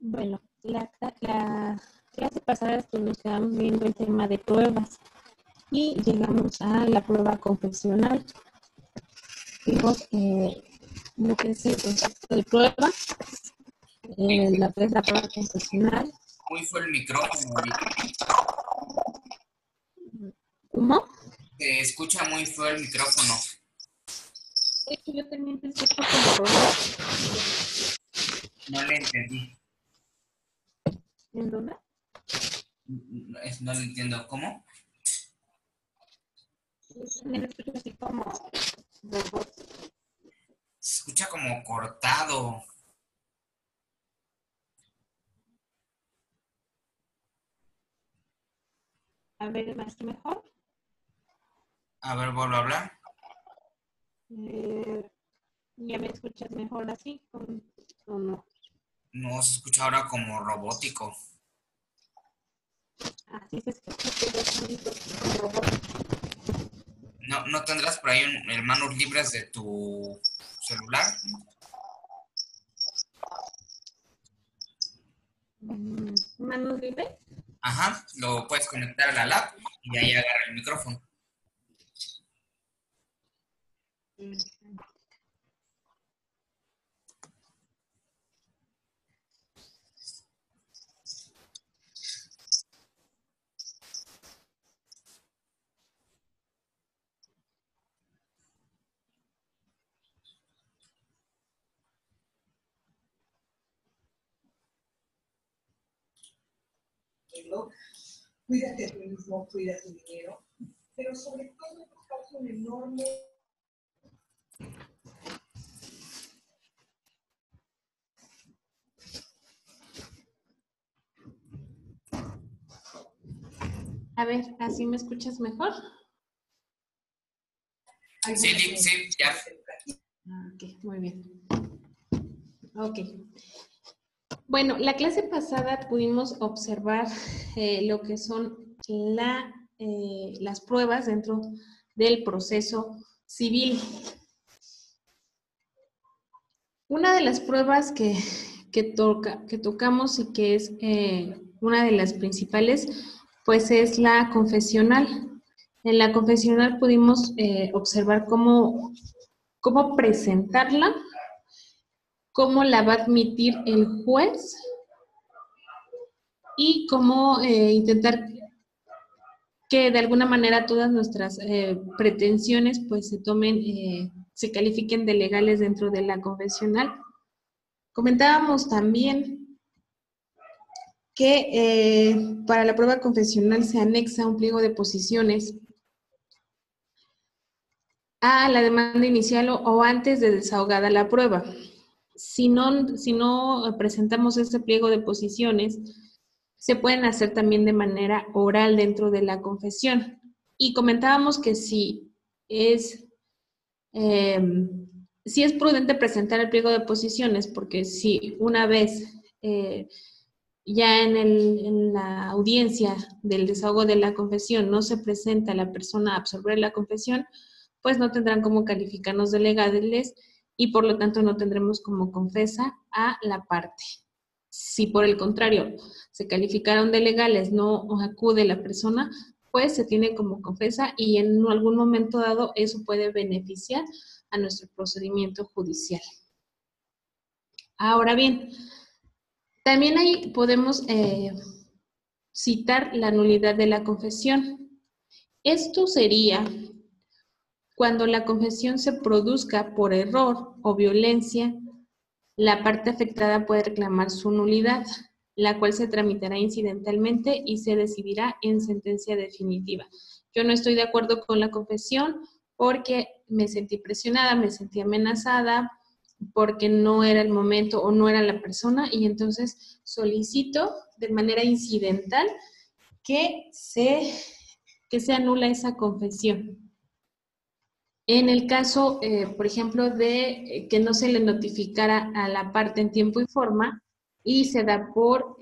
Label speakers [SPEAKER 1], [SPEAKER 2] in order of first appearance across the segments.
[SPEAKER 1] Bueno, la clase pasada nos quedamos viendo el tema de pruebas y llegamos a la prueba confesional. Vimos lo que es el concepto de prueba, lo que es la prueba confesional.
[SPEAKER 2] Muy fue el micrófono ahorita.
[SPEAKER 1] ¿Cómo?
[SPEAKER 2] Se escucha muy feo el micrófono.
[SPEAKER 1] De hecho, yo también pensé que como robot.
[SPEAKER 2] No le entendí.
[SPEAKER 1] ¿En dónde?
[SPEAKER 2] No le entiendo. ¿Cómo?
[SPEAKER 1] Yo también escucho así como robot.
[SPEAKER 2] Se escucha como cortado.
[SPEAKER 1] A ver, más que mejor.
[SPEAKER 2] A ver, vuelvo a hablar.
[SPEAKER 1] ¿Ya me escuchas mejor así o no?
[SPEAKER 2] No, se escucha ahora como robótico.
[SPEAKER 1] Así se escucha que los sonidos como robot.
[SPEAKER 2] ¿No tendrás por ahí manos libres de tu celular?
[SPEAKER 1] ¿Manos libres?
[SPEAKER 2] Ajá, lo puedes conectar a la lap y de ahí agarra el micrófono.
[SPEAKER 3] Cuídate a ti mismo, cuida tu dinero, pero sobre todo causa un enorme...
[SPEAKER 1] A ver, ¿así me escuchas mejor?
[SPEAKER 2] Sí, ya.
[SPEAKER 1] Ok, muy bien. Ok. Bueno, la clase pasada pudimos observar lo que son las pruebas dentro del proceso civil. Una de las pruebas que tocamos y que es una de las principales, pues es la confesional. En la confesional pudimos observar cómo presentarla, cómo la va a admitir el juez y cómo intentar que de alguna manera todas nuestras pretensiones pues se tomen, se califiquen de legales dentro de la confesional. Comentábamos también que para la prueba confesional se anexa un pliego de posiciones a la demanda inicial o antes de desahogada la prueba. Si no presentamos este pliego de posiciones, se pueden hacer también de manera oral dentro de la confesión. Y comentábamos que si es prudente presentar el pliego de posiciones, porque si una vez ya en la audiencia del desahogo de la confesión no se presenta la persona a absorber la confesión, pues no tendrán como calificarnos de legales y por lo tanto no tendremos como confesa a la parte. Si por el contrario se calificaron de legales, no acude la persona, pues se tiene como confesa y en algún momento dado eso puede beneficiar a nuestro procedimiento judicial. Ahora bien, también ahí podemos citar la nulidad de la confesión. Esto sería cuando la confesión se produzca por error o violencia, la parte afectada puede reclamar su nulidad, la cual se tramitará incidentalmente y se decidirá en sentencia definitiva. Yo no estoy de acuerdo con la confesión porque me sentí presionada, me sentí amenazada, porque no era el momento o no era la persona y entonces solicito de manera incidental que se anula esa confesión. En el caso, por ejemplo, de que no se le notificara a la parte en tiempo y forma y se da por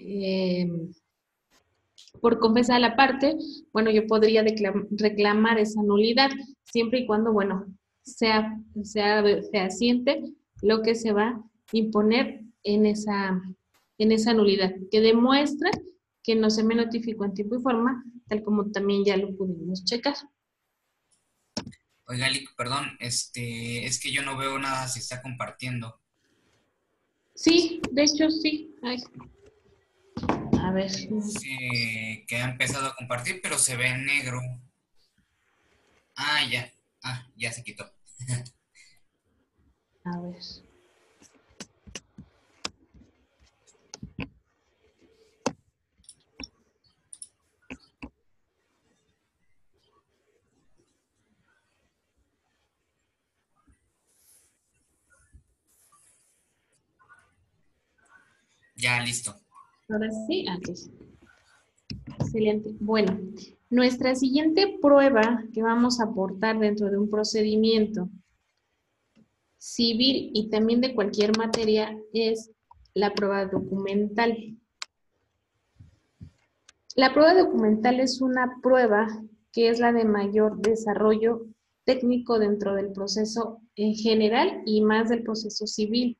[SPEAKER 1] confesa a la parte, bueno, yo podría reclamar esa nulidad, siempre y cuando, bueno, sea fehaciente lo que se va a imponer en esa en esa nulidad, que demuestra que no se me notificó en tiempo y forma, tal como también ya lo pudimos checar.
[SPEAKER 2] Oiga, Lick, perdón, es que yo no veo nada si está compartiendo.
[SPEAKER 1] Sí, de hecho sí. Ay. A ver.
[SPEAKER 2] Dice que ha empezado a compartir, pero se ve en negro. Ah, ya. Ah, ya se quitó.
[SPEAKER 1] A ver.
[SPEAKER 2] Ya, listo.
[SPEAKER 1] Ahora sí, aquí. Excelente. Bueno, nuestra siguiente prueba que vamos a aportar dentro de un procedimiento civil y también de cualquier materia es la prueba documental. La prueba documental es una prueba que es la de mayor desarrollo técnico dentro del proceso en general y más del proceso civil.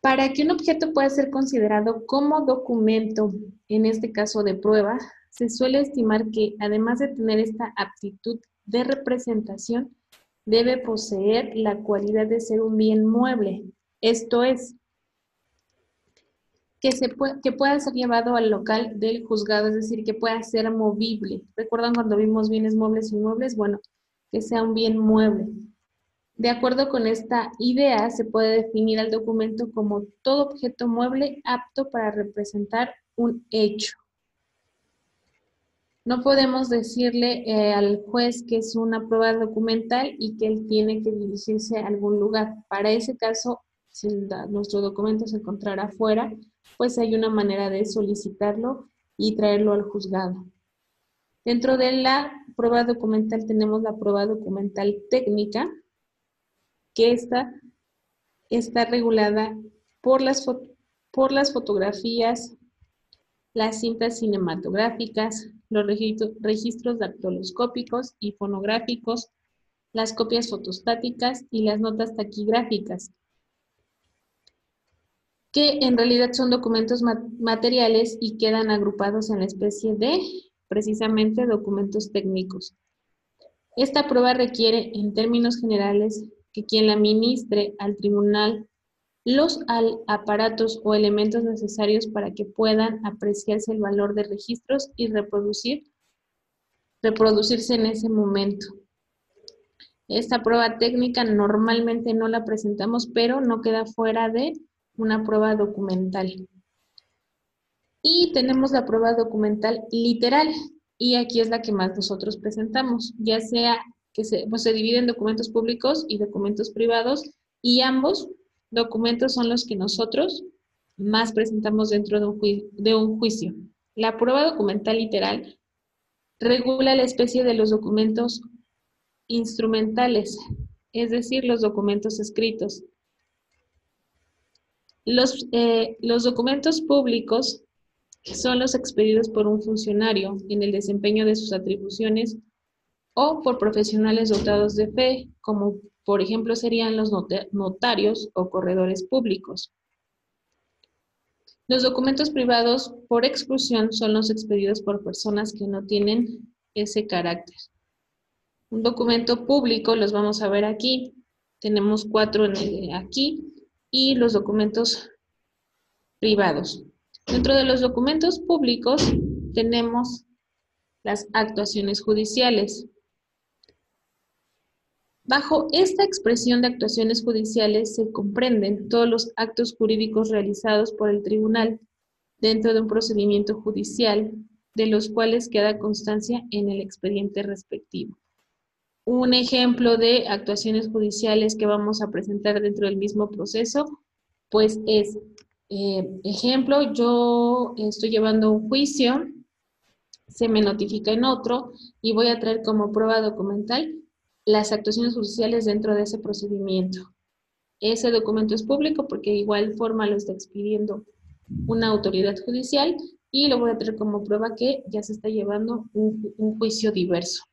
[SPEAKER 1] Para que un objeto pueda ser considerado como documento, en este caso de prueba, se suele estimar que además de tener esta aptitud de representación, debe poseer la cualidad de ser un bien mueble. Esto es, que pueda ser llevado al local del juzgado, es decir, que pueda ser movible. ¿Recuerdan cuando vimos bienes muebles e inmuebles? Bueno, que sea un bien mueble. De acuerdo con esta idea, se puede definir al documento como todo objeto mueble apto para representar un hecho. No podemos decirle al juez que es una prueba documental y que él tiene que dirigirse a algún lugar. Para ese caso, si nuestro documento se encontrara afuera, pues hay una manera de solicitarlo y traerlo al juzgado. Dentro de la prueba documental tenemos la prueba documental técnica, que está regulada por las fotografías, las cintas cinematográficas, los registros dactiloscópicos y fonográficos, las copias fotostáticas y las notas taquigráficas, que en realidad son documentos materiales y quedan agrupados en la especie de, precisamente, documentos técnicos. Esta prueba requiere, en términos generales, que quien la administre al tribunal los aparatos o elementos necesarios para que puedan apreciarse el valor de registros y reproducirse en ese momento. Esta prueba técnica normalmente no la presentamos, pero no queda fuera de una prueba documental. Y tenemos la prueba documental literal, y aquí es la que más nosotros presentamos, ya sea que se divide en documentos públicos y documentos privados, y ambos documentos son los que nosotros más presentamos dentro de un juicio. La prueba documental literal regula la especie de los documentos instrumentales, es decir, los documentos escritos. Los documentos públicos son los expedidos por un funcionario en el desempeño de sus atribuciones o por profesionales dotados de fe, como por ejemplo serían los notarios o corredores públicos. Los documentos privados, por exclusión, son los expedidos por personas que no tienen ese carácter. Un documento público, los vamos a ver aquí, tenemos 4 aquí, y los documentos privados. Dentro de los documentos públicos tenemos las actuaciones judiciales. Bajo esta expresión de actuaciones judiciales se comprenden todos los actos jurídicos realizados por el tribunal dentro de un procedimiento judicial, de los cuales queda constancia en el expediente respectivo. Un ejemplo de actuaciones judiciales que vamos a presentar dentro del mismo proceso, pues es, ejemplo, yo estoy llevando un juicio, se me notifica en otro y voy a traer como prueba documental las actuaciones judiciales dentro de ese procedimiento. Ese documento es público porque de igual forma lo está expidiendo una autoridad judicial y lo voy a traer como prueba que ya se está llevando un juicio diverso.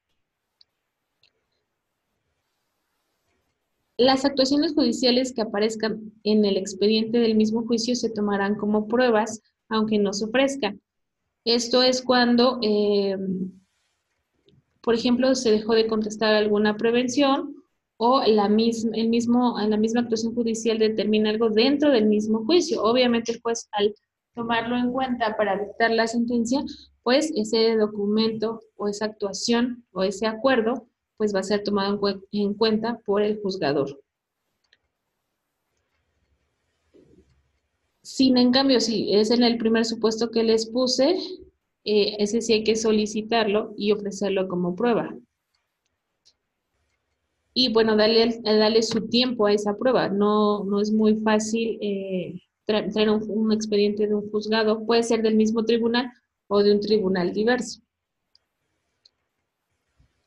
[SPEAKER 1] Las actuaciones judiciales que aparezcan en el expediente del mismo juicio se tomarán como pruebas, aunque no se ofrezcan. Esto es cuando, por ejemplo, se dejó de contestar alguna prevención o en la misma actuación judicial determina algo dentro del mismo juicio. Obviamente el juez, al tomarlo en cuenta para dictar la sentencia, pues ese documento o esa actuación o ese acuerdo pues va a ser tomado en cuenta por el juzgador. Sin en cambio, si es en el primer supuesto que les puse, ese sí hay que solicitarlo y ofrecerlo como prueba. Y bueno, darle su tiempo a esa prueba. No es muy fácil traer un expediente de un juzgado. Puede ser del mismo tribunal o de un tribunal diverso.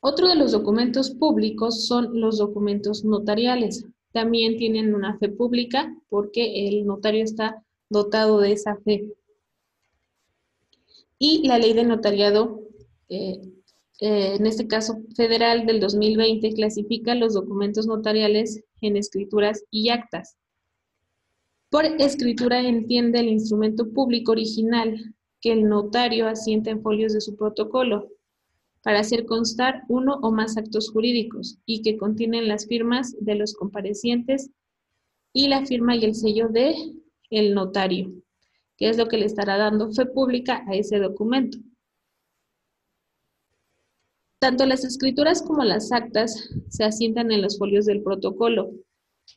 [SPEAKER 1] Otro de los documentos públicos son los documentos notariales. También tienen una fe pública porque el notario está dotado de esa fe. Y la ley de notariado, en este caso federal del 2020, clasifica los documentos notariales en escrituras y actas. Por escritura entiende el instrumento público original que el notario asienta en folios de su protocolo para hacer constar uno o más actos jurídicos y que contienen las firmas de los comparecientes y la firma y el sello de el notario, que es lo que le estará dando fe pública a ese documento. Tanto las escrituras como las actas se asientan en los folios del protocolo,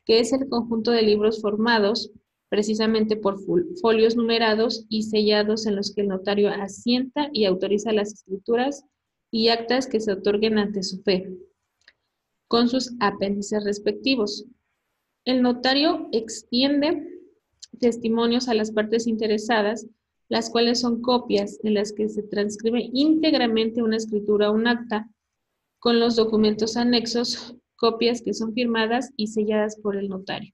[SPEAKER 1] que es el conjunto de libros formados precisamente por folios numerados y sellados en los que el notario asienta y autoriza las escrituras y actas que se otorguen ante su fe, con sus apéndices respectivos. El notario extiende testimonios a las partes interesadas, las cuales son copias en las que se transcribe íntegramente una escritura o un acta, con los documentos anexos, copias que son firmadas y selladas por el notario.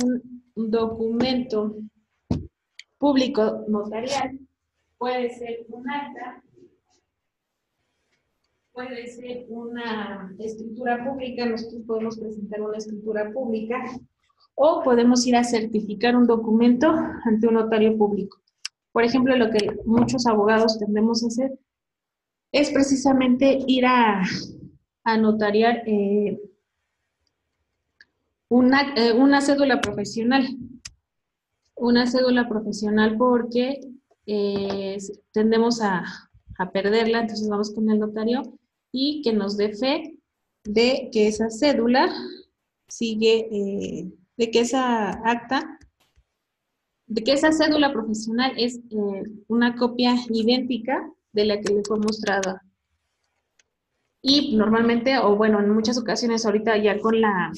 [SPEAKER 1] Un documento público notarial puede ser un acta, puede ser una escritura pública, nosotros podemos presentar una escritura pública, o podemos ir a certificar un documento ante un notario público. Por ejemplo, lo que muchos abogados tendemos a hacer es precisamente ir a notariar una cédula profesional. Una cédula profesional porque tendemos a perderla, entonces vamos con el notario y que nos dé fe de que esa cédula sigue, de que esa acta, de que esa cédula profesional es una copia idéntica de la que le fue mostrada. Y normalmente, o bueno, en muchas ocasiones ahorita ya con la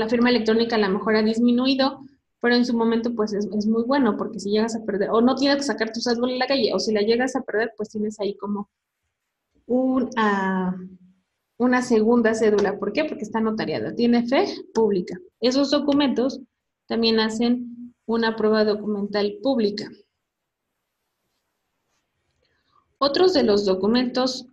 [SPEAKER 1] firma electrónica a lo mejor ha disminuido, pero en su momento pues es muy bueno, porque si llegas a perder, o no tienes que sacar tu cédula en la calle, o si la llegas a perder, pues tienes ahí como una segunda cédula. ¿Por qué? Porque está notariada, tiene fe pública. Esos documentos también hacen una prueba documental pública. Otros de los documentos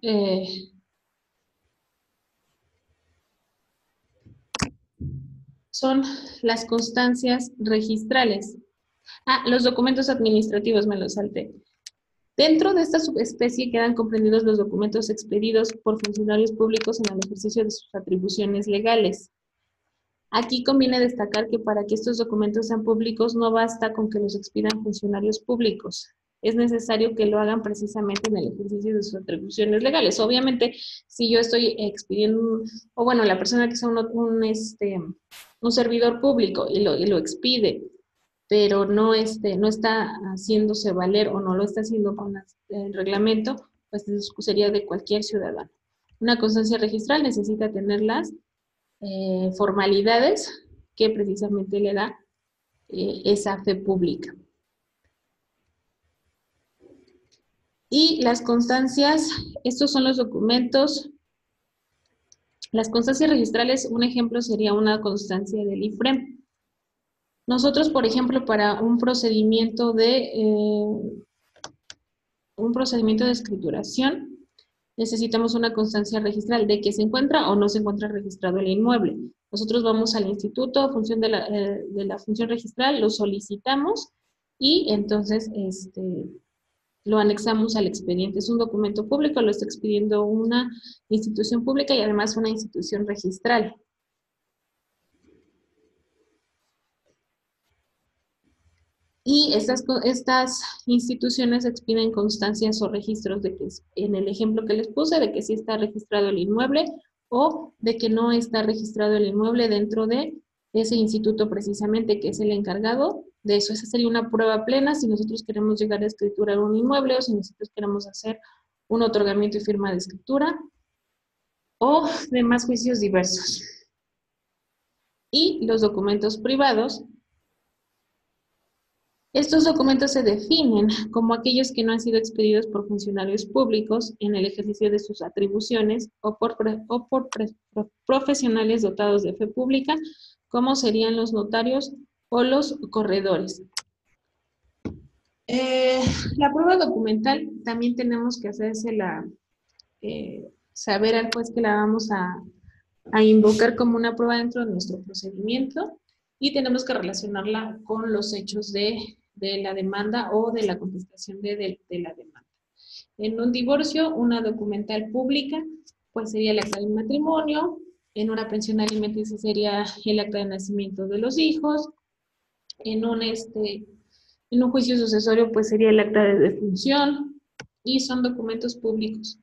[SPEAKER 1] son las constancias registrales. Los documentos administrativos me los salté. Dentro de esta subespecie quedan comprendidos los documentos expedidos por funcionarios públicos en el ejercicio de sus atribuciones legales. Aquí conviene destacar que para que estos documentos sean públicos no basta con que los expidan funcionarios públicos. Es necesario que lo hagan precisamente en el ejercicio de sus atribuciones legales. Obviamente, si yo estoy expidiendo, o bueno, la persona que sea un servidor público y lo expide, pero no está haciéndose valer o no lo está haciendo con el reglamento, pues sería de cualquier ciudadano. Una constancia registral necesita tener las formalidades que precisamente le da esa fe pública. Y las constancias, estos son los documentos. Las constancias registrales, un ejemplo sería una constancia del IFREM. Nosotros, por ejemplo, para un procedimiento de escrituración, necesitamos una constancia registral de que se encuentra o no se encuentra registrado el inmueble. Nosotros vamos al instituto a función de la función registral, lo solicitamos y entonces lo anexamos al expediente. Es un documento público, lo está expidiendo una institución pública y además una institución registral. Y estas instituciones expiden constancias o registros de que, en el ejemplo que les puse, de que sí está registrado el inmueble o de que no está registrado el inmueble dentro de ese instituto precisamente, que es el encargado de eso. Esa sería una prueba plena si nosotros queremos llegar a escriturar un inmueble o si nosotros queremos hacer un otorgamiento y firma de escritura o demás juicios diversos. Y los documentos privados. Estos documentos se definen como aquellos que no han sido expedidos por funcionarios públicos en el ejercicio de sus atribuciones o por profesionales dotados de fe pública, como serían los notarios o los corredores. La prueba documental también tenemos que hacérsela saber al juez que la vamos a invocar como una prueba dentro de nuestro procedimiento y tenemos que relacionarla con los hechos de la demanda o de la contestación de la demanda. En un divorcio, una documental pública, pues sería el acta de matrimonio. En una pensión alimenticia sería el acta de nacimiento de los hijos. En un juicio sucesorio, pues sería el acta de defunción. Y son documentos públicos.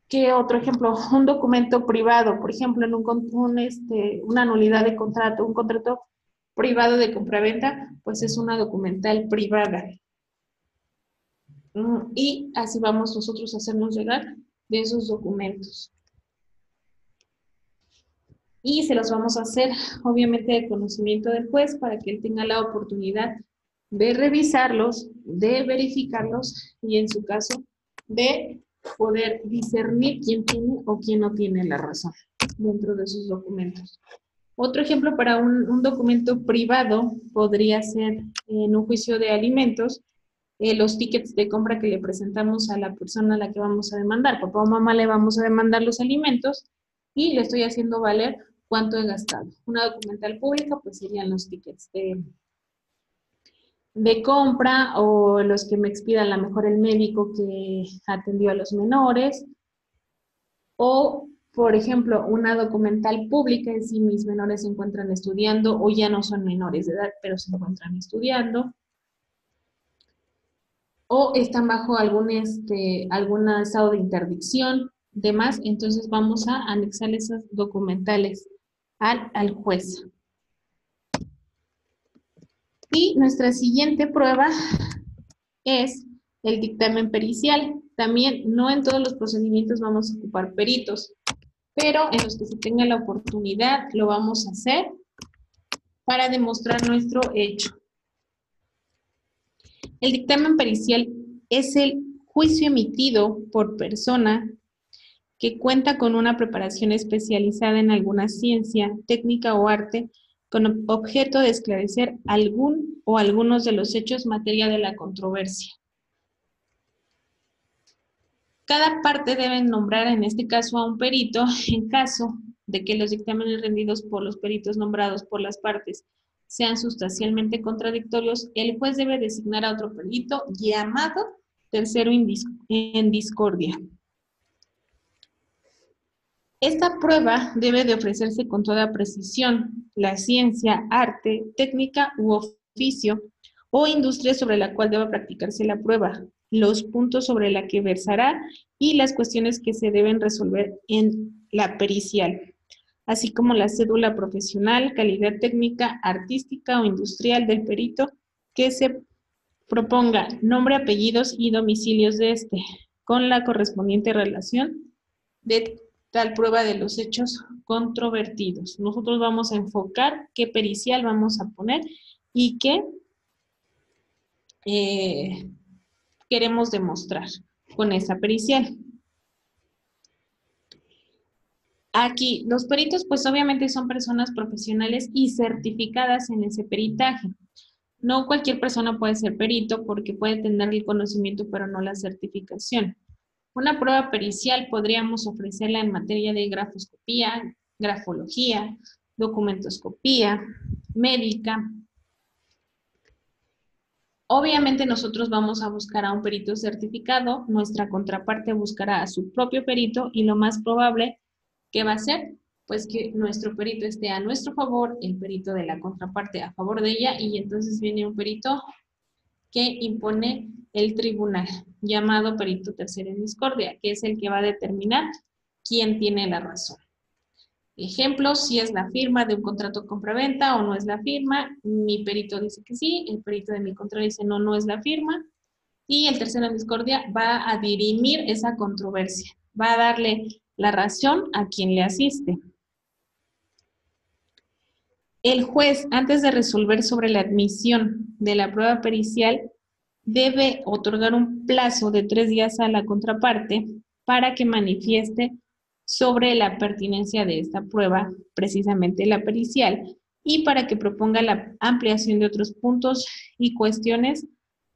[SPEAKER 1] ¿Qué otro ejemplo? Un documento privado, por ejemplo, en una nulidad de contrato, un contrato privado de compraventa, pues es una documental privada. Y así vamos nosotros a hacernos llegar de esos documentos. Y se los vamos a hacer, obviamente, de conocimiento del juez para que él tenga la oportunidad de revisarlos, de verificarlos y, en su caso, de poder discernir quién tiene o quién no tiene la razón dentro de sus documentos. Otro ejemplo para un documento privado podría ser en un juicio de alimentos, los tickets de compra que le presentamos a la persona a la que vamos a demandar. Papá o mamá le vamos a demandar los alimentos y le estoy haciendo valer cuánto he gastado. Una documental pública pues serían los tickets de compra o los que me expida a lo mejor el médico que atendió a los menores, o, por ejemplo, una documental pública en si mis menores se encuentran estudiando o ya no son menores de edad, pero se encuentran estudiando, o están bajo algún estado de interdicción, demás. Entonces vamos a anexar esas documentales al juez. Y nuestra siguiente prueba es el dictamen pericial. También no en todos los procedimientos vamos a ocupar peritos, pero en los que se tenga la oportunidad lo vamos a hacer para demostrar nuestro hecho. El dictamen pericial es el juicio emitido por persona que cuenta con una preparación especializada en alguna ciencia, técnica o arte, con objeto de esclarecer algún o algunos de los hechos materia de la controversia. Cada parte debe nombrar en este caso a un perito. En caso de que los dictámenes rendidos por los peritos nombrados por las partes sean sustancialmente contradictorios, el juez debe designar a otro perito llamado tercero en discordia. Esta prueba debe de ofrecerse con toda precisión. La ciencia, arte, técnica u oficio o industria sobre la cual deba practicarse la prueba, los puntos sobre la que versará y las cuestiones que se deben resolver en la pericial, así como la cédula profesional, calidad técnica, artística o industrial del perito que se proponga, nombre, apellidos y domicilios de este, con la correspondiente relación de tal prueba de los hechos controvertidos. Nosotros vamos a enfocar qué pericial vamos a poner y qué queremos demostrar con esa pericial. Aquí, los peritos, pues obviamente son personas profesionales y certificadas en ese peritaje. No cualquier persona puede ser perito porque puede tener el conocimiento pero no la certificación. Una prueba pericial podríamos ofrecerla en materia de grafoscopía, grafología, documentoscopía, médica. Obviamente nosotros vamos a buscar a un perito certificado, nuestra contraparte buscará a su propio perito y lo más probable que va a ser, pues que nuestro perito esté a nuestro favor, el perito de la contraparte a favor de ella y entonces viene un perito que impone el tribunal, llamado perito tercero en discordia, que es el que va a determinar quién tiene la razón. Ejemplo, si es la firma de un contrato compraventa o no es la firma, mi perito dice que sí, el perito de mi contrario dice no, no es la firma, y el tercero en discordia va a dirimir esa controversia, va a darle la razón a quien le asiste. El juez, antes de resolver sobre la admisión de la prueba pericial, debe otorgar un plazo de 3 días a la contraparte para que manifieste sobre la pertinencia de esta prueba, precisamente la pericial, y para que proponga la ampliación de otros puntos y cuestiones,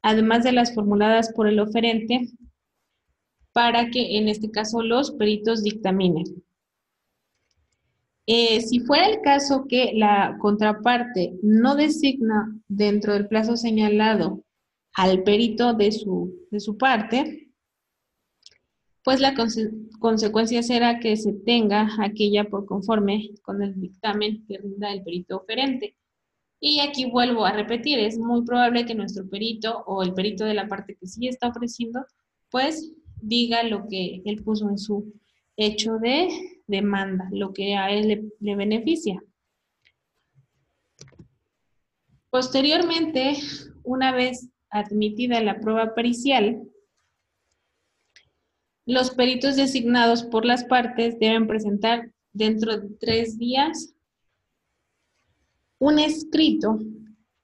[SPEAKER 1] además de las formuladas por el oferente, para que en este caso los peritos dictaminen. Si fuera el caso que la contraparte no designa dentro del plazo señalado al perito de su parte, pues la consecuencia será que se tenga aquella por conforme con el dictamen que rinda el perito oferente. Y aquí vuelvo a repetir, es muy probable que nuestro perito o el perito de la parte que sí está ofreciendo, pues diga lo que él puso en su hecho de demanda, lo que a él le beneficia. Posteriormente, una vez admitida la prueba pericial, los peritos designados por las partes deben presentar dentro de 3 días un escrito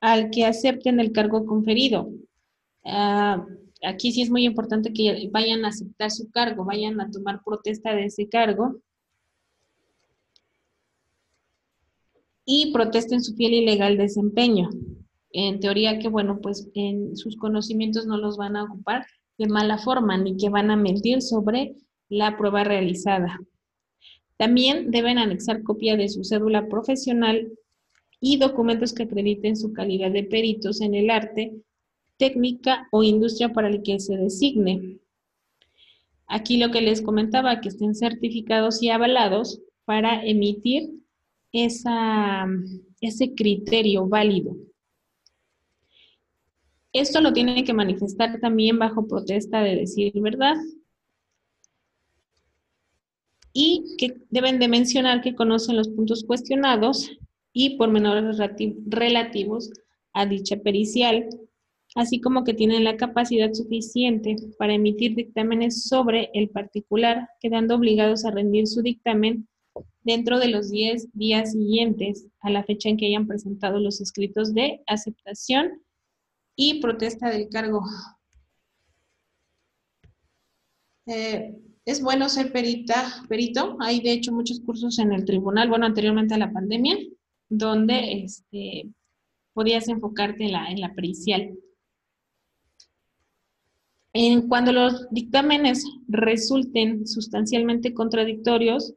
[SPEAKER 1] al que acepten el cargo conferido. Aquí sí es muy importante que vayan a aceptar su cargo, vayan a tomar protesta de ese cargo y protesten su fiel y legal desempeño. En teoría que, bueno, pues en sus conocimientos no los van a ocupar de mala forma, ni que van a mentir sobre la prueba realizada. También deben anexar copia de su cédula profesional y documentos que acrediten su calidad de peritos en el arte, técnica o industria para el que se designe. Aquí lo que les comentaba, que estén certificados y avalados para emitir ese criterio válido. Esto lo tienen que manifestar también bajo protesta de decir verdad y que deben de mencionar que conocen los puntos cuestionados y pormenores relativos a dicha pericial, así como que tienen la capacidad suficiente para emitir dictámenes sobre el particular, quedando obligados a rendir su dictamen dentro de los 10 días siguientes a la fecha en que hayan presentado los escritos de aceptación y protesta del cargo. Es bueno ser perito. Hay de hecho muchos cursos en el tribunal, bueno, anteriormente a la pandemia, donde podías enfocarte en la pericial. Cuando los dictámenes resulten sustancialmente contradictorios,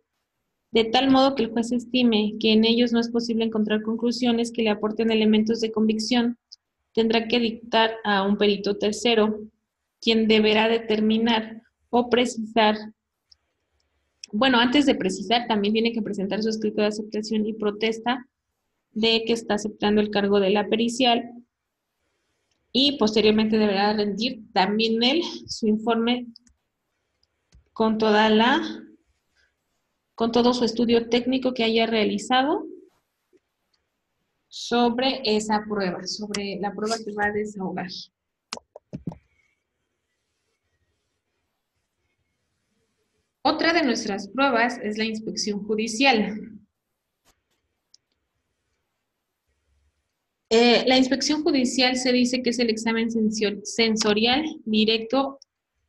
[SPEAKER 1] de tal modo que el juez estime que en ellos no es posible encontrar conclusiones que le aporten elementos de convicción, tendrá que dictar a un perito tercero, quien deberá determinar o precisar. Bueno, antes de precisar, también tiene que presentar su escrito de aceptación y protesta de que está aceptando el cargo de la pericial y posteriormente deberá rendir también él su informe con todo su estudio técnico que haya realizado sobre esa prueba, sobre la prueba que va a desahogar. Otra de nuestras pruebas es la inspección judicial. La inspección judicial se dice que es el examen sensorial directo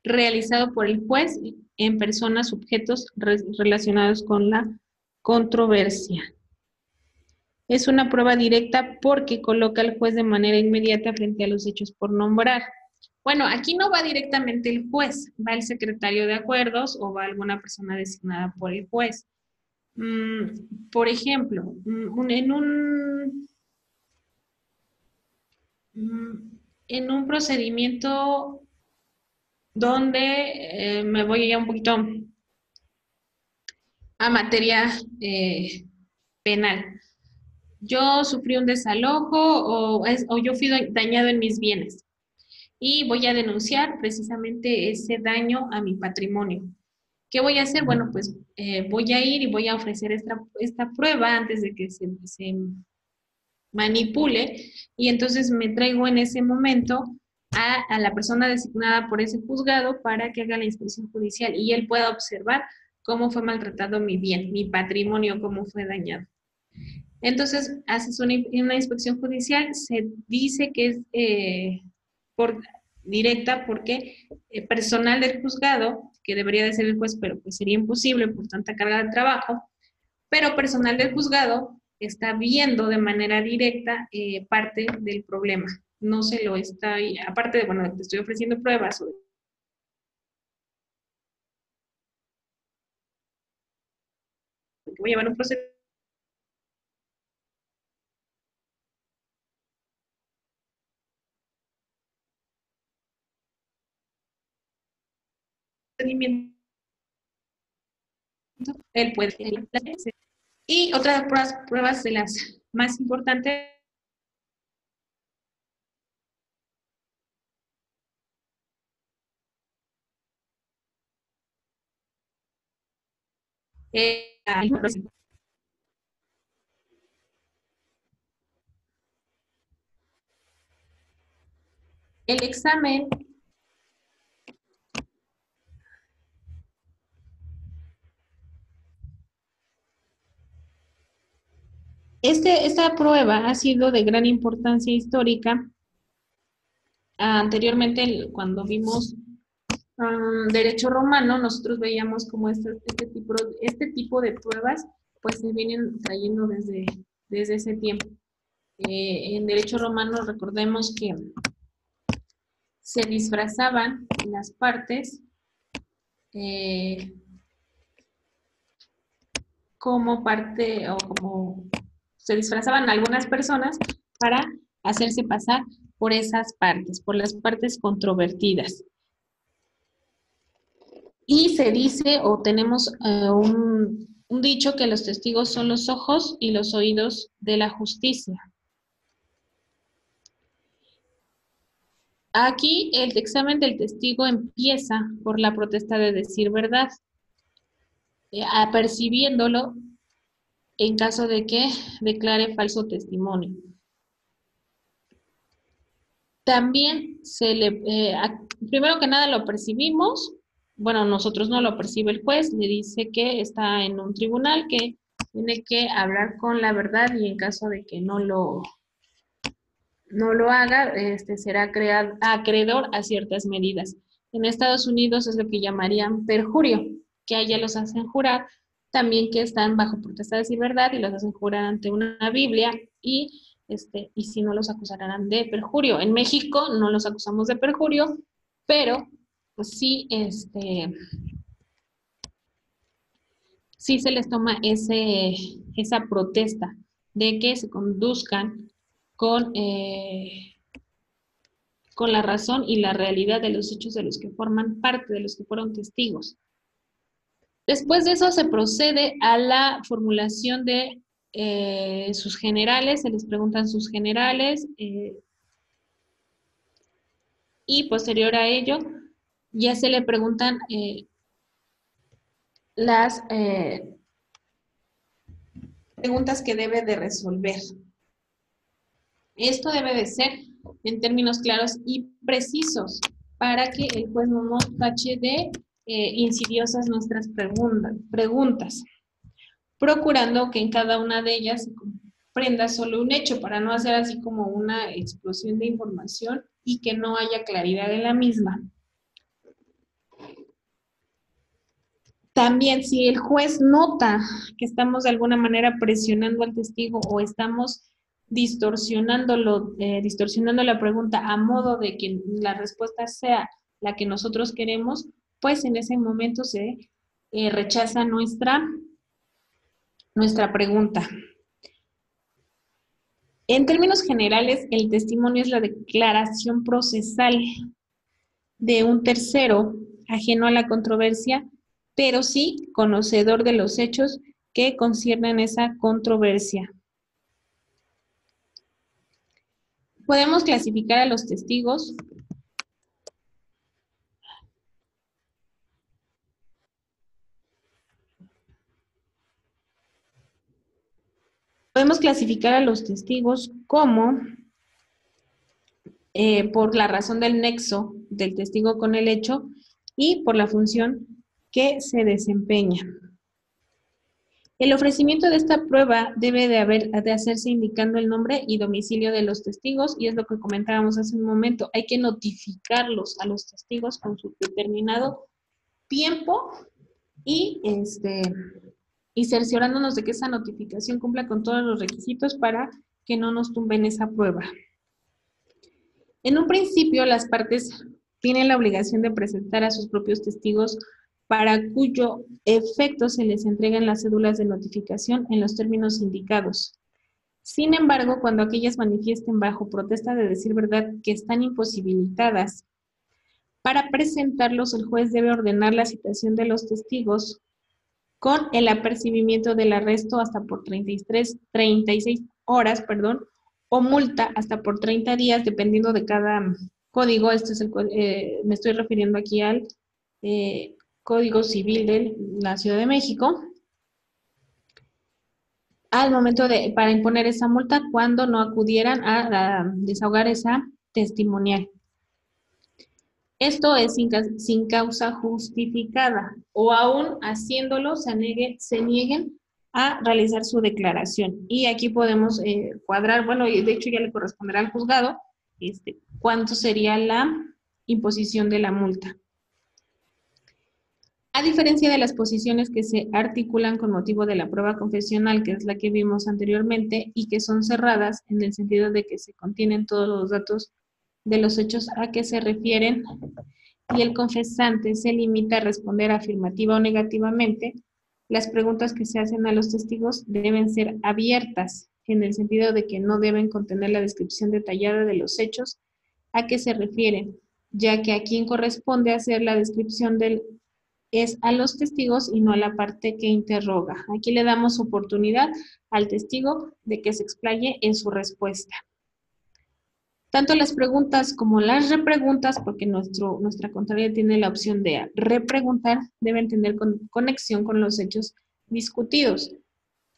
[SPEAKER 1] realizado por el juez en personas, sujetos relacionados con la controversia. Es una prueba directa porque coloca al juez de manera inmediata frente a los hechos por nombrar. Bueno, aquí no va directamente el juez, va el secretario de acuerdos o va alguna persona designada por el juez. Por ejemplo, en un procedimiento donde me voy ya un poquito a materia penal. Yo sufrí un desalojo o yo fui dañado en mis bienes y voy a denunciar precisamente ese daño a mi patrimonio. ¿Qué voy a hacer? Bueno, pues voy a ir y voy a ofrecer esta prueba antes de que se manipule y entonces me traigo en ese momento a la persona designada por ese juzgado para que haga la inspección judicial y él pueda observar cómo fue maltratado mi bien, mi patrimonio, cómo fue dañado. Entonces, haces una inspección judicial, se dice que es directa porque personal del juzgado, que debería de ser el juez, pero pues sería imposible por tanta carga de trabajo, pero personal del juzgado está viendo de manera directa parte del problema. No se lo está, aparte de, bueno, te estoy ofreciendo pruebas, que voy a llevar un procedimiento, él puede. Y otras pruebas de las más importantes el examen esta prueba ha sido de gran importancia histórica. Anteriormente, cuando vimos derecho romano, nosotros veíamos como este tipo de pruebas pues se vienen trayendo desde ese tiempo. En derecho romano recordemos que se disfrazaban las partes como parte o como se disfrazaban algunas personas para hacerse pasar por esas partes, por las partes controvertidas. Y se dice o tenemos un dicho que los testigos son los ojos y los oídos de la justicia. Aquí el examen del testigo empieza por la protesta de decir verdad, apercibiéndolo en caso de que declare falso testimonio. También primero que nada lo percibimos, bueno, nosotros no lo percibe el juez, le dice que está en un tribunal, que tiene que hablar con la verdad y en caso de que no lo haga, será acreedor a ciertas medidas. En Estados Unidos es lo que llamarían perjurio, que a ella los hacen jurar, también que están bajo protesta de decir verdad y los hacen jurar ante una Biblia y si no los acusarán de perjurio. En México no los acusamos de perjurio, pero pues sí, sí se les toma esa protesta de que se conduzcan con la razón y la realidad de los hechos de los que forman parte, de los que fueron testigos. Después de eso se procede a la formulación de sus generales, se les preguntan sus generales y posterior a ello ya se le preguntan las preguntas que debe de resolver. Esto debe de ser en términos claros y precisos para que el juez no nos tache de insidiosas nuestras preguntas, procurando que en cada una de ellas se comprenda solo un hecho para no hacer así como una explosión de información y que no haya claridad en la misma. También, si el juez nota que estamos de alguna manera presionando al testigo o estamos distorsionando la pregunta a modo de que la respuesta sea la que nosotros queremos, pues en ese momento se rechaza nuestra pregunta. En términos generales, el testimonio es la declaración procesal de un tercero ajeno a la controversia, pero sí conocedor de los hechos que conciernen esa controversia. Podemos clasificar a los testigos como por la razón del nexo del testigo con el hecho y por la función que se desempeña. El ofrecimiento de esta prueba debe de hacerse indicando el nombre y domicilio de los testigos, y es lo que comentábamos hace un momento. Hay que notificarlos a los testigos con su determinado tiempo y cerciorándonos de que esa notificación cumpla con todos los requisitos para que no nos tumben esa prueba. En un principio, las partes tienen la obligación de presentar a sus propios testigos para cuyo efecto se les entregan las cédulas de notificación en los términos indicados. Sin embargo, cuando aquellas manifiesten bajo protesta de decir verdad que están imposibilitadas para presentarlos, el juez debe ordenar la citación de los testigos con el apercibimiento del arresto hasta por 36 horas, o multa hasta por 30 días, dependiendo de cada código. Este es me estoy refiriendo aquí al Código Civil de la Ciudad de México, al momento para imponer esa multa cuando no acudieran a desahogar esa testimonial. Esto es sin causa justificada, o aún haciéndolo se nieguen a realizar su declaración. Y aquí podemos cuadrar, bueno, y de hecho ya le corresponderá al juzgado, cuánto sería la imposición de la multa. A diferencia de las posiciones que se articulan con motivo de la prueba confesional, que es la que vimos anteriormente, y que son cerradas en el sentido de que se contienen todos los datos de los hechos a que se refieren, y el confesante se limita a responder afirmativa o negativamente, las preguntas que se hacen a los testigos deben ser abiertas, en el sentido de que no deben contener la descripción detallada de los hechos a que se refieren, ya que a quien corresponde hacer la descripción es a los testigos y no a la parte que interroga. Aquí le damos oportunidad al testigo de que se explaye en su respuesta. Tanto las preguntas como las repreguntas, porque nuestra contraria tiene la opción de repreguntar, deben tener conexión con los hechos discutidos.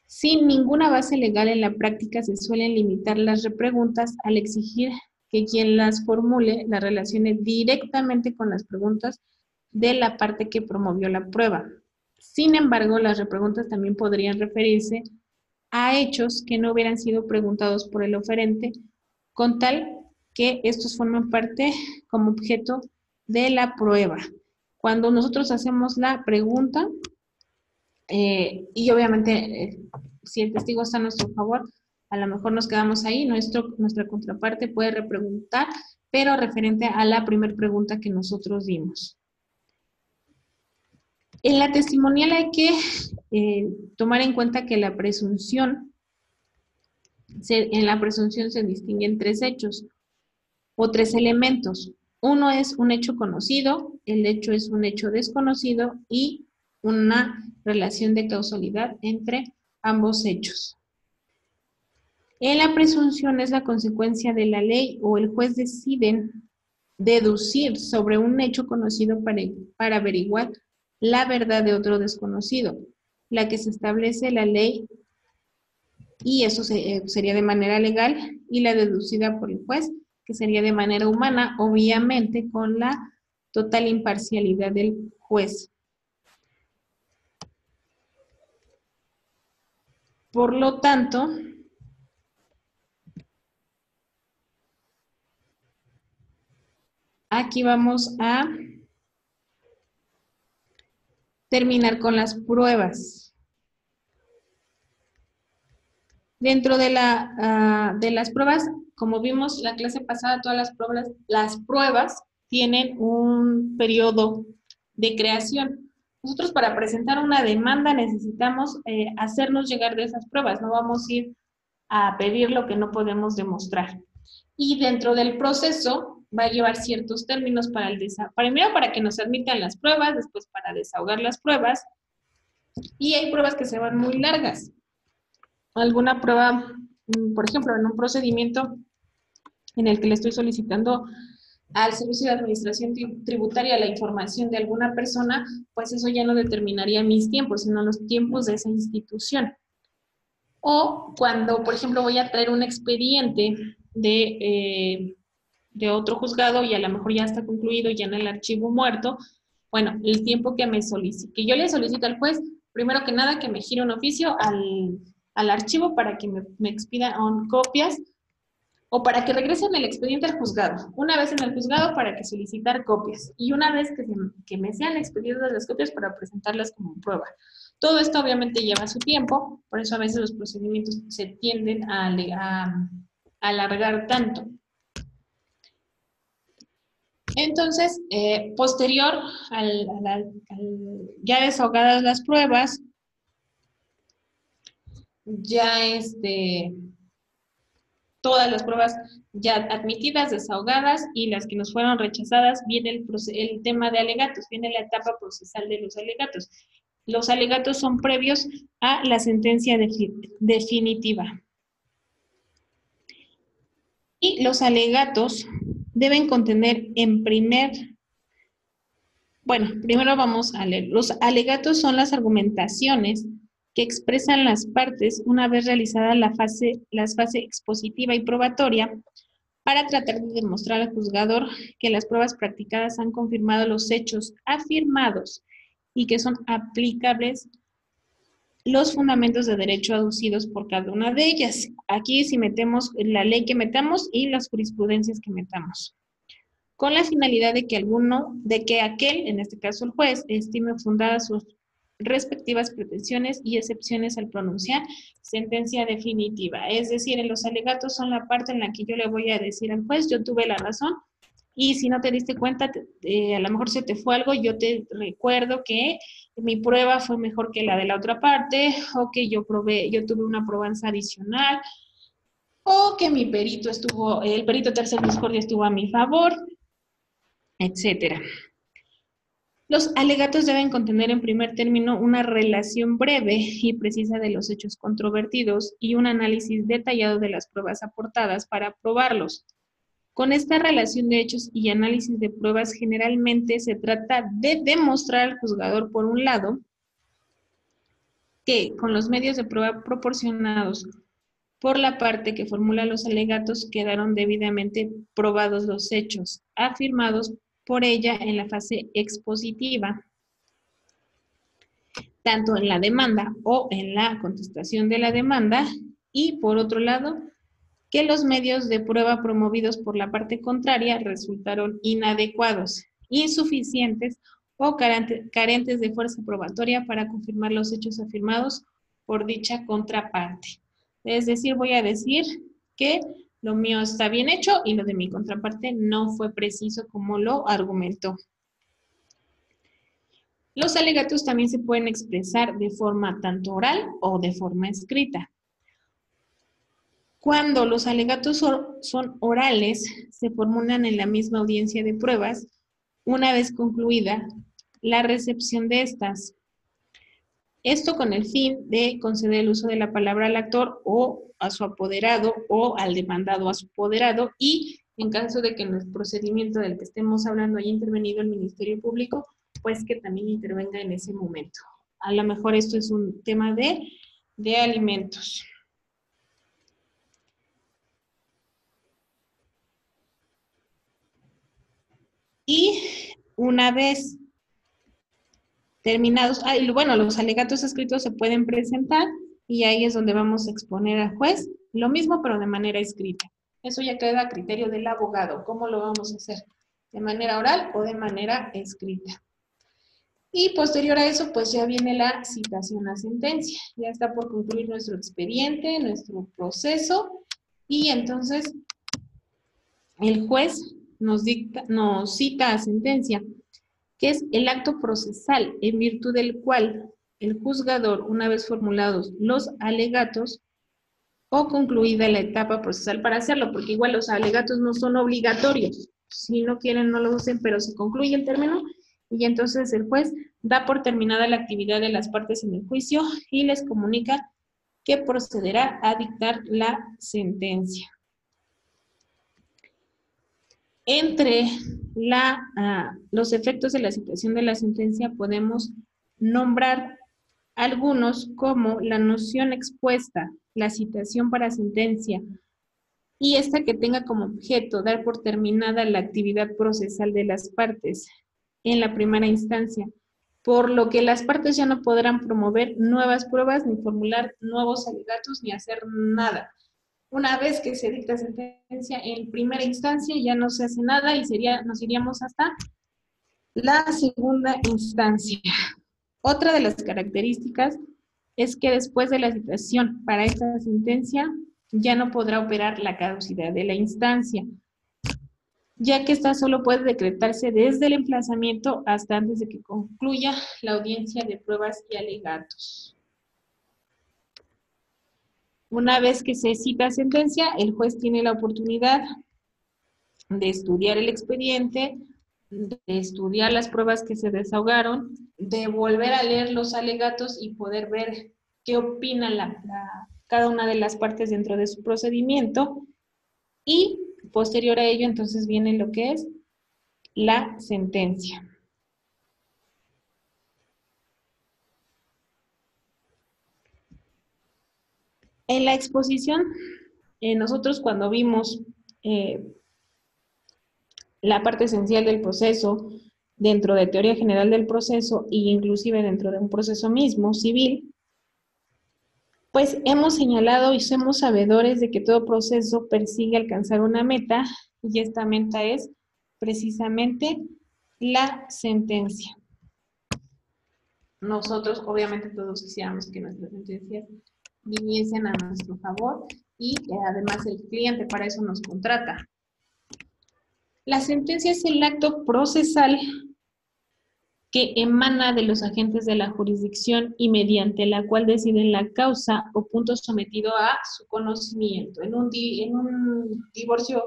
[SPEAKER 1] Sin ninguna base legal en la práctica se suelen limitar las repreguntas al exigir que quien las formule las relacione directamente con las preguntas de la parte que promovió la prueba. Sin embargo, las repreguntas también podrían referirse a hechos que no hubieran sido preguntados por el oferente, con tal que estos forman parte como objeto de la prueba. Cuando nosotros hacemos la pregunta, y obviamente si el testigo está a nuestro favor, a lo mejor nos quedamos ahí, nuestra contraparte puede repreguntar, pero referente a la primera pregunta que nosotros dimos. En la testimonial hay que tomar en cuenta que en la presunción se distinguen tres hechos o tres elementos. Uno es un hecho conocido, el hecho es un hecho desconocido y una relación de causalidad entre ambos hechos. En la presunción es la consecuencia de la ley o el juez deciden deducir sobre un hecho conocido para averiguar la verdad de otro desconocido, la que se establece la ley, y eso sería de manera legal, y la deducida por el juez, que sería de manera humana, obviamente con la total imparcialidad del juez. Por lo tanto, aquí vamos a terminar con las pruebas. Dentro de las pruebas, como vimos la clase pasada, todas las pruebas tienen un periodo de creación. Nosotros para presentar una demanda necesitamos hacernos llegar de esas pruebas, no vamos a ir a pedir lo que no podemos demostrar. Y dentro del proceso va a llevar ciertos términos para el desahogo. Primero para que nos admitan las pruebas, después para desahogar las pruebas. Y hay pruebas que se van muy largas. Alguna prueba, por ejemplo, en un procedimiento en el que le estoy solicitando al Servicio de Administración Tributaria la información de alguna persona, pues eso ya no determinaría mis tiempos, sino los tiempos de esa institución. O cuando, por ejemplo, voy a traer un expediente de otro juzgado y a lo mejor ya está concluido, ya en el archivo muerto, bueno, el tiempo que que yo le solicito al juez, primero que nada que me gire un oficio al archivo para que me expidan copias o para que regresen el expediente al juzgado. Una vez en el juzgado para que solicitar copias y una vez que me sean expedidas las copias para presentarlas como prueba. Todo esto obviamente lleva su tiempo, por eso a veces los procedimientos se tienden a alargar tanto. Entonces, posterior ya desahogadas las pruebas, ya todas las pruebas ya admitidas, desahogadas y las que nos fueron rechazadas, viene el tema de alegatos, viene la etapa procesal de los alegatos. Los alegatos son previos a la sentencia definitiva. Y los alegatos deben contener primero vamos a leer. Los alegatos son las argumentaciones que expresan las partes una vez realizada la fase expositiva y probatoria para tratar de demostrar al juzgador que las pruebas practicadas han confirmado los hechos afirmados y que son aplicables los fundamentos de derecho aducidos por cada una de ellas. Aquí si metemos la ley que metamos y las jurisprudencias que metamos, con la finalidad de que aquel, en este caso el juez, estime fundadas sus respectivas pretensiones y excepciones al pronunciar sentencia definitiva. Es decir, en los alegatos son la parte en la que yo le voy a decir al juez, yo tuve la razón, y si no te diste cuenta, a lo mejor se te fue algo, yo te recuerdo que mi prueba fue mejor que la de la otra parte, o que yo tuve una probanza adicional, o que el perito tercer discordia estuvo a mi favor, etcétera. Los alegatos deben contener en primer término una relación breve y precisa de los hechos controvertidos y un análisis detallado de las pruebas aportadas para probarlos. Con esta relación de hechos y análisis de pruebas generalmente se trata de demostrar al juzgador, por un lado, que con los medios de prueba proporcionados por la parte que formula los alegatos quedaron debidamente probados los hechos afirmados por ella en la fase expositiva, tanto en la demanda o en la contestación de la demanda, y por otro lado, que los medios de prueba promovidos por la parte contraria resultaron inadecuados, insuficientes o carentes de fuerza probatoria para confirmar los hechos afirmados por dicha contraparte. Es decir, voy a decir que lo mío está bien hecho y lo de mi contraparte no fue preciso como lo argumentó. Los alegatos también se pueden expresar de forma tanto oral o de forma escrita. Cuando los alegatos son orales, se formulan en la misma audiencia de pruebas, una vez concluida la recepción de estas. Esto con el fin de conceder el uso de la palabra al actor o a su apoderado o al demandado a su apoderado, y en caso de que en el procedimiento del que estemos hablando haya intervenido el Ministerio Público, pues que también intervenga en ese momento. A lo mejor esto es un tema de alimentos. Y una vez terminados, los alegatos escritos se pueden presentar y ahí es donde vamos a exponer al juez lo mismo pero de manera escrita. Eso ya queda a criterio del abogado, cómo lo vamos a hacer, de manera oral o de manera escrita. Y posterior a eso, pues ya viene la citación a sentencia. Ya está por concluir nuestro expediente, nuestro proceso, y entonces el juez nos cita a sentencia, que es el acto procesal en virtud del cual el juzgador, una vez formulados los alegatos o concluida la etapa procesal para hacerlo, porque igual los alegatos no son obligatorios, si no quieren no lo usen, pero se concluye el término y entonces el juez da por terminada la actividad de las partes en el juicio y les comunica que procederá a dictar la sentencia. Entre los efectos de la citación de la sentencia podemos nombrar algunos como la noción expuesta, la citación para sentencia, y esta que tenga como objeto dar por terminada la actividad procesal de las partes en la primera instancia, por lo que las partes ya no podrán promover nuevas pruebas, ni formular nuevos alegatos, ni hacer nada. Una vez que se dicta sentencia en primera instancia, ya no se hace nada y nos iríamos hasta la segunda instancia. Otra de las características es que después de la citación para esta sentencia, ya no podrá operar la caducidad de la instancia, ya que esta solo puede decretarse desde el emplazamiento hasta antes de que concluya la audiencia de pruebas y alegatos. Una vez que se cita sentencia, el juez tiene la oportunidad de estudiar el expediente, de estudiar las pruebas que se desahogaron, de volver a leer los alegatos y poder ver qué opina cada una de las partes dentro de su procedimiento, y posterior a ello entonces viene lo que es la sentencia. En la exposición, nosotros cuando vimos la parte esencial del proceso, dentro de teoría general del proceso e inclusive dentro de un proceso mismo, civil, pues hemos señalado y somos sabedores de que todo proceso persigue alcanzar una meta, y esta meta es precisamente la sentencia. Nosotros, obviamente, todos quisiéramos que nuestras sentencias viniesen a nuestro favor y además el cliente para eso nos contrata. La sentencia es el acto procesal que emana de los agentes de la jurisdicción y mediante la cual deciden la causa o punto sometido a su conocimiento. En un divorcio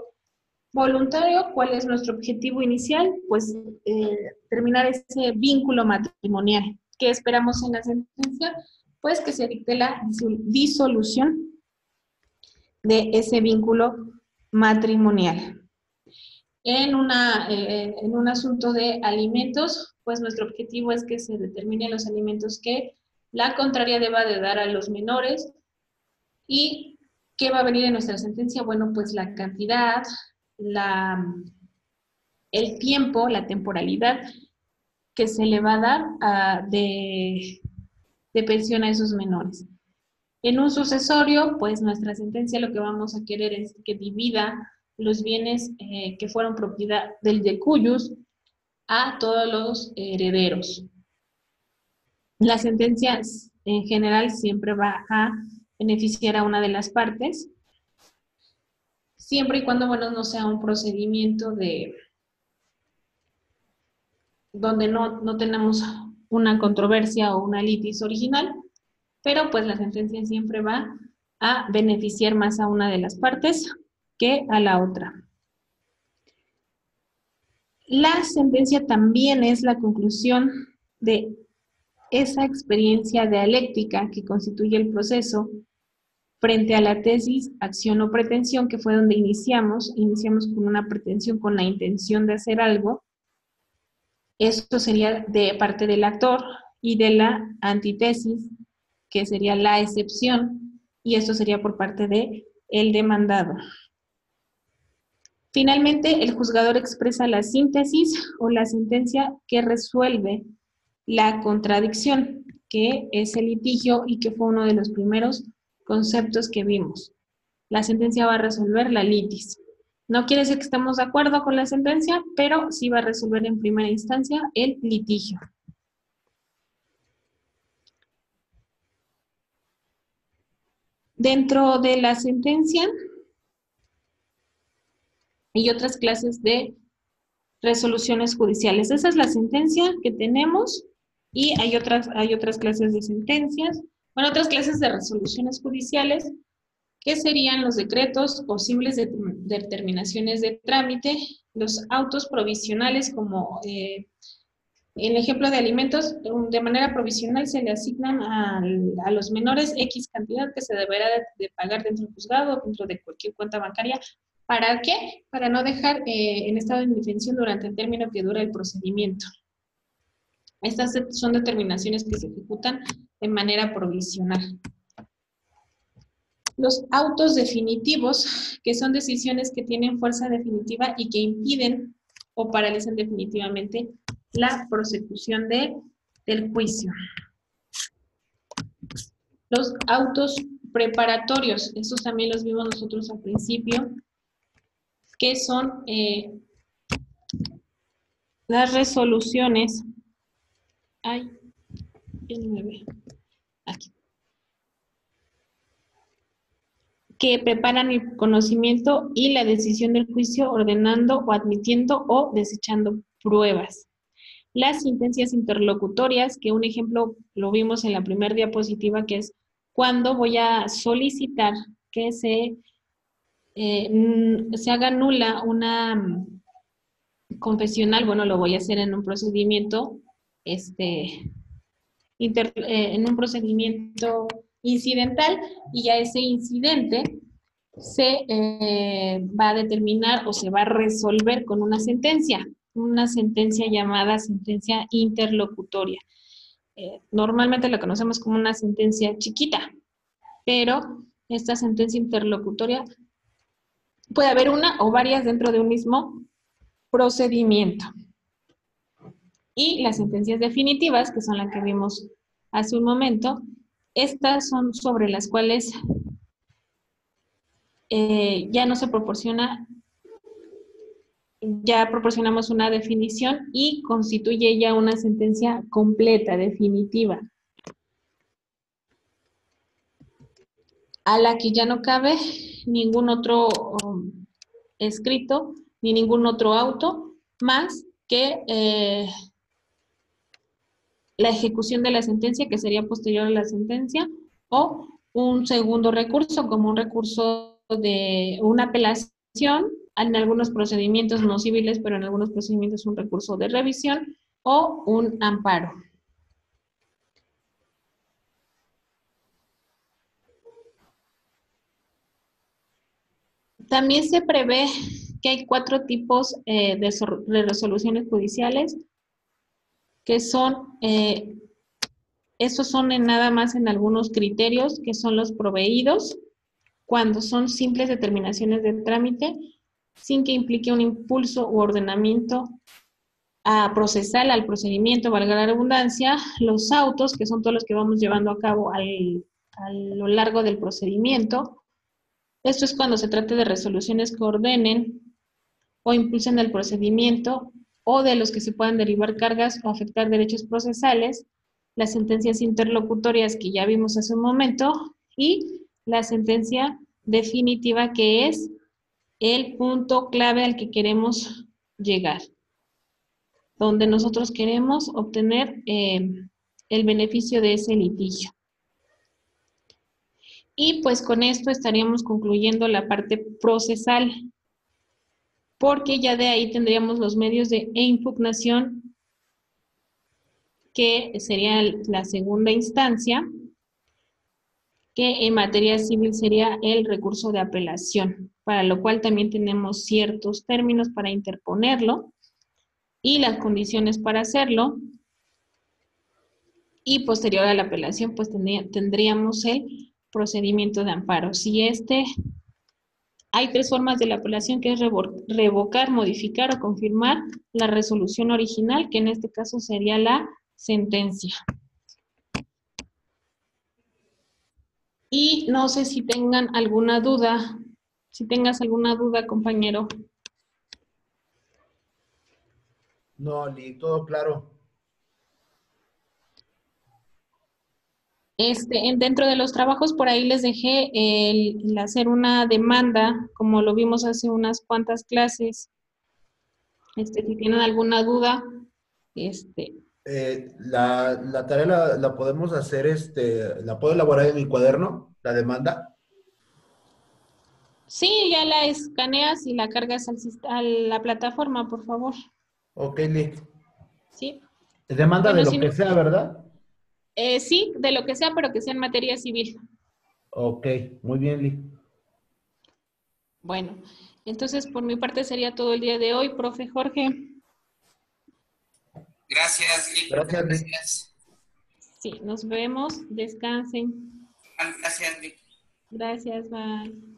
[SPEAKER 1] voluntario, ¿cuál es nuestro objetivo inicial? Pues terminar ese vínculo matrimonial. ¿Qué esperamos en la sentencia? Pues que se dicte la disolución de ese vínculo matrimonial. En un asunto de alimentos, pues nuestro objetivo es que se determinen los alimentos que la contraria deba de dar a los menores. ¿Y qué va a venir en nuestra sentencia? Bueno, pues la cantidad, el tiempo, la temporalidad que se le va a dar de pensión a esos menores. En un sucesorio, pues nuestra sentencia lo que vamos a querer es que divida los bienes que fueron propiedad del decuyus a todos los herederos. La sentencia en general siempre va a beneficiar a una de las partes, siempre y cuando, bueno, no sea un procedimiento donde no tenemos una controversia o una litis original, pero pues la sentencia siempre va a beneficiar más a una de las partes que a la otra. La sentencia también es la conclusión de esa experiencia dialéctica que constituye el proceso frente a la tesis, acción o pretensión, que fue donde iniciamos con una pretensión, con la intención de hacer algo. Esto sería de parte del actor, y de la antítesis, que sería la excepción, y esto sería por parte de el demandado. Finalmente, el juzgador expresa la síntesis o la sentencia que resuelve la contradicción, que es el litigio y que fue uno de los primeros conceptos que vimos. La sentencia va a resolver la litis. No quiere decir que estemos de acuerdo con la sentencia, pero sí va a resolver en primera instancia el litigio. Dentro de la sentencia hay otras clases de resoluciones judiciales. Esa es la sentencia que tenemos y hay otras clases de sentencias, bueno, otras clases de resoluciones judiciales que serían los decretos o simples determinaciones de trámite, los autos provisionales como en el ejemplo de alimentos, de manera provisional se le asignan a los menores X cantidad que se deberá de pagar dentro del juzgado, dentro de cualquier cuenta bancaria. ¿Para qué? Para no dejar en estado de indefensión durante el término que dura el procedimiento. Estas son determinaciones que se ejecutan de manera provisional. Los autos definitivos, que son decisiones que tienen fuerza definitiva y que impiden o paralizan definitivamente la prosecución del juicio. Los autos preparatorios, estos también los vimos nosotros al principio, que son las resoluciones. Ay, ya no me ve. Aquí. Que preparan el conocimiento y la decisión del juicio ordenando o admitiendo o desechando pruebas. Las sentencias interlocutorias, que un ejemplo lo vimos en la primera diapositiva, que es cuando voy a solicitar que se haga nula una confesional, bueno, lo voy a hacer en un procedimiento, en un procedimiento incidental, y ya ese incidente se va a determinar o se va a resolver con una sentencia llamada sentencia interlocutoria. Normalmente la conocemos como una sentencia chiquita, pero esta sentencia interlocutoria puede haber una o varias dentro de un mismo procedimiento. Y las sentencias definitivas, que son las que vimos hace un momento, estas son sobre las cuales ya no se proporciona, ya proporcionamos una definición y constituye ya una sentencia completa, definitiva, a la que ya no cabe ningún otro escrito ni ningún otro auto más que la ejecución de la sentencia, que sería posterior a la sentencia, o un segundo recurso, como un recurso de una apelación, en algunos procedimientos no civiles, pero en algunos procedimientos un recurso de revisión, o un amparo. También se prevé que hay 4 tipos de resoluciones judiciales, que son, estos son nada más en algunos criterios, que son los proveídos, cuando son simples determinaciones de trámite, sin que implique un impulso u ordenamiento procesal al procedimiento, valga la redundancia. Los autos, que son todos los que vamos llevando a cabo a lo largo del procedimiento. Esto es cuando se trata de resoluciones que ordenen o impulsen el procedimiento, o de los que se puedan derivar cargas o afectar derechos procesales. Las sentencias interlocutorias, que ya vimos hace un momento, y la sentencia definitiva, que es el punto clave al que queremos llegar, donde nosotros queremos obtener el beneficio de ese litigio. Y pues con esto estaríamos concluyendo la parte procesal, porque ya de ahí tendríamos los medios de impugnación, que sería la segunda instancia, que en materia civil sería el recurso de apelación, para lo cual también tenemos ciertos términos para interponerlo y las condiciones para hacerlo. Y posterior a la apelación, pues tendríamos el procedimiento de amparo. Hay 3 formas de la apelación, que es revocar, modificar o confirmar la resolución original, que en este caso sería la sentencia. Y no sé si tengan alguna duda, si tengas alguna duda, compañero.
[SPEAKER 4] No, Li, todo claro.
[SPEAKER 1] Dentro de los trabajos por ahí les dejé el hacer una demanda, como lo vimos hace unas cuantas clases. Si tienen alguna duda, este,
[SPEAKER 4] La tarea la podemos hacer, la puedo elaborar en mi cuaderno, la demanda.
[SPEAKER 1] sí, ya la escaneas y la cargas a la plataforma, por favor.
[SPEAKER 4] Ok, Lee.
[SPEAKER 1] Sí.
[SPEAKER 4] Demanda de
[SPEAKER 1] Bueno,
[SPEAKER 4] lo
[SPEAKER 1] si no,
[SPEAKER 4] que sea, ¿verdad?
[SPEAKER 1] sí, de lo que sea, pero que sea en materia civil.
[SPEAKER 4] Ok, muy bien, Lee.
[SPEAKER 1] Bueno, entonces por mi parte sería todo el día de hoy, profe Jorge.
[SPEAKER 2] Gracias, Lick.
[SPEAKER 4] Gracias, Lee.
[SPEAKER 2] Gracias.
[SPEAKER 1] Sí, nos vemos. Descansen.
[SPEAKER 2] Gracias, Lick.
[SPEAKER 1] Gracias, bye.